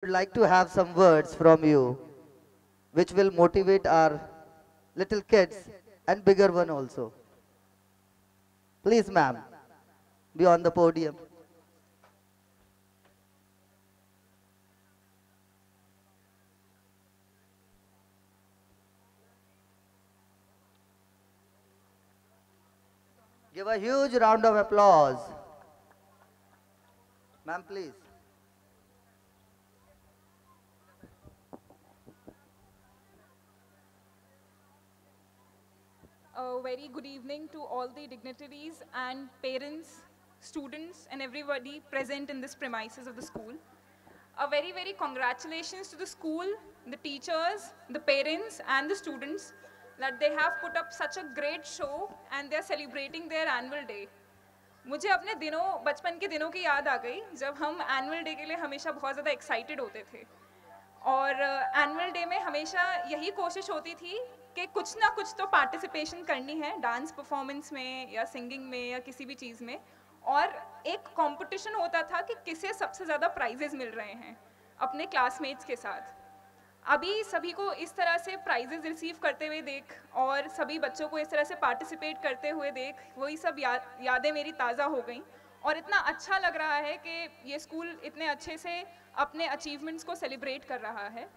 would like to have some words from you which will motivate our little kids and bigger one also. Please, ma'am, be on the podium. Give a huge round of applause. Ma'am, please. A very good evening to all the dignitaries and parents, students, and everybody present in this premises of the school. A very, very congratulations to the school, the teachers, the parents, and the students that they have put up such a great show and they are celebrating their annual day. मुझे अपने दिनों बचपन के दिनों की याद आ गई जब हम एनुअल डे के लिए हमेशा बहुत ज़्यादा एक्साइटेड होते थे और एनुअल डे में हमेशा यही कोशिश होती थी कि कुछ ना कुछ तो पार्टिसिपेशन करनी है डांस परफॉर्मेंस में या सिंगिंग में या किसी भी चीज़ में और एक कंपटीशन होता था कि किसे सबसे ज़्यादा प्राइजेस मिल रहे हैं अपने क्लासमेट्स के साथ। अभी सभी को इस तरह से प्राइजेस रिसीव करते हुए देख और सभी बच्चों को इस तरह से पार्टिसिपेट करते हुए देख वही सब यादें मेरी ताज़ा हो गई और इतना अच्छा लग रहा है कि ये स्कूल इतने अच्छे से अपने अचीवमेंट्स को सेलिब्रेट कर रहा है।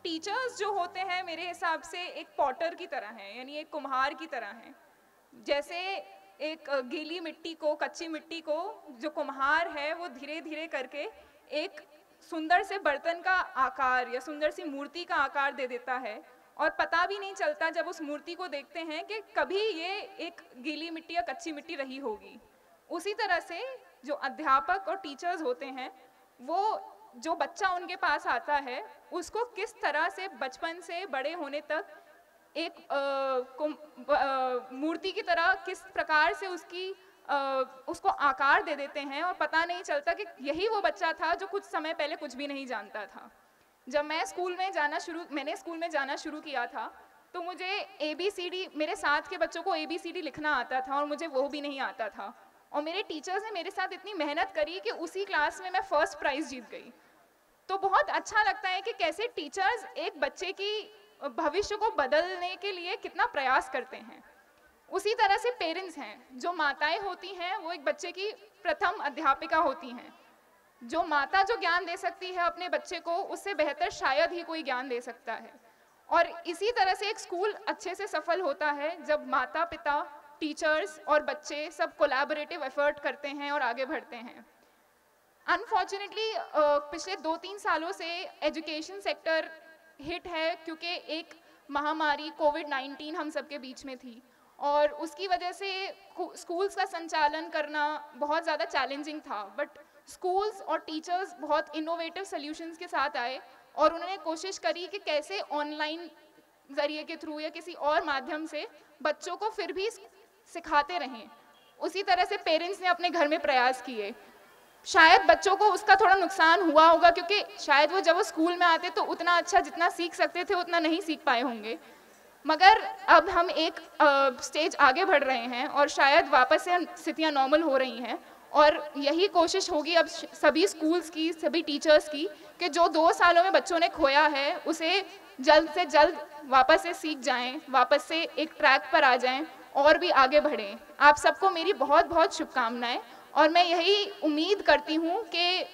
टीचर्स जो होते हैं मेरे हिसाब से एक पॉटर की तरह हैं, यानी एक कुम्हार की तरह हैं। जैसे एक गीली मिट्टी को, कच्ची मिट्टी को जो कुम्हार है वो धीरे धीरे करके एक सुंदर से बर्तन का आकार या सुंदर सी मूर्ति का आकार दे देता है और पता भी नहीं चलता जब उस मूर्ति को देखते हैं कि कभी ये एक गीली मिट्टी या कच्ची मिट्टी रही होगी। उसी तरह से जो अध्यापक और टीचर्स होते हैं वो जो बच्चा उनके पास आता है उसको किस तरह से बचपन से बड़े होने तक एक मूर्ति की तरह किस प्रकार से उसको आकार दे देते हैं और पता नहीं चलता कि यही वो बच्चा था जो कुछ समय पहले कुछ भी नहीं जानता था। जब मैंने स्कूल में जाना शुरू किया था तो मुझे ABCD, मेरे साथ के बच्चों को ABCD लिखना आता था और मुझे वो भी नहीं आता था और मेरे टीचर्स ने मेरे साथ इतनी मेहनत करी कि उसी क्लास में मैं फर्स्ट प्राइज़ जीत गई। तो बहुत अच्छा लगता है कि कैसे टीचर्स एक बच्चे की भविष्य को बदलने के लिए कितना प्रयास करते हैं। उसी तरह से पेरेंट्स हैं, जो माताएं होती हैं वो एक बच्चे की प्रथम अध्यापिका होती हैं। जो माता जो ज्ञान दे सकती है अपने बच्चे को उससे बेहतर शायद ही कोई ज्ञान दे सकता है। और इसी तरह से एक स्कूल अच्छे से सफल होता है जब माता पिता, टीचर्स और बच्चे सब कोलैबोरेटिव एफर्ट करते हैं और आगे बढ़ते हैं। अनफॉर्चुनेटली पिछले 2-3 सालों से एजुकेशन सेक्टर हिट है क्योंकि एक महामारी कोविड-19 हम सबके बीच में थी और उसकी वजह से स्कूल्स का संचालन करना बहुत ज़्यादा चैलेंजिंग था। बट स्कूल्स और टीचर्स बहुत इनोवेटिव सॉल्यूशंस के साथ आए और उन्होंने कोशिश करी कि कैसे ऑनलाइन ज़रिए के थ्रू या किसी और माध्यम से बच्चों को फिर भी सिखाते रहें। उसी तरह से पेरेंट्स ने अपने घर में प्रयास किए। शायद बच्चों को उसका थोड़ा नुकसान हुआ होगा क्योंकि शायद वो जब वो स्कूल में आते तो उतना अच्छा जितना सीख सकते थे उतना नहीं सीख पाए होंगे। मगर अब हम एक स्टेज आगे बढ़ रहे हैं और शायद वापस से स्थितियाँ नॉर्मल हो रही हैं और यही कोशिश होगी अब सभी स्कूल्स की, सभी टीचर्स की कि जो 2 सालों में बच्चों ने खोया है उसे जल्द से जल्द वापस से सीख जाएं, वापस से एक ट्रैक पर आ जाएं और भी आगे बढ़ें। आप सबको मेरी बहुत बहुत शुभकामनाएं और मैं यही उम्मीद करती हूँ कि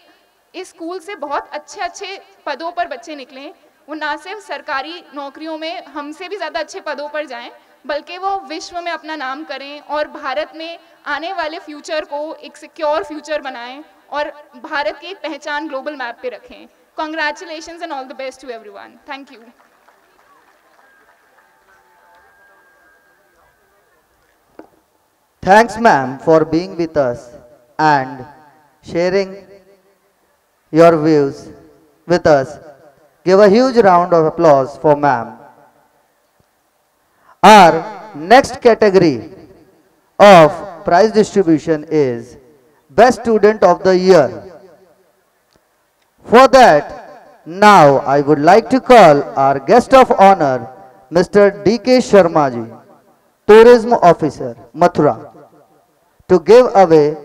इस स्कूल से बहुत अच्छे अच्छे पदों पर बच्चे निकलें। वो ना सिर्फ सरकारी नौकरियों में हमसे भी ज़्यादा अच्छे पदों पर जाएं बल्कि वो विश्व में अपना नाम करें और भारत में आने वाले फ्यूचर को एक सिक्योर फ्यूचर बनाएं और भारत की एक पहचान ग्लोबल मैप पे रखें। Congratulations and all the best to everyone. Thank you. Thanks, ma'am, for being with us and sharing your views with us. Give a huge round of applause for ma'am. Our next category of prize distribution is Best Student of the Year. For that, now I would like to call our guest of honor, Mr. D.K. Sharma ji, Tourism Officer, Mathura, to give away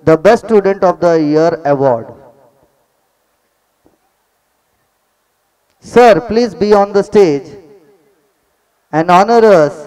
the Best Student of the Year award. Sir, please be on the stage and honor us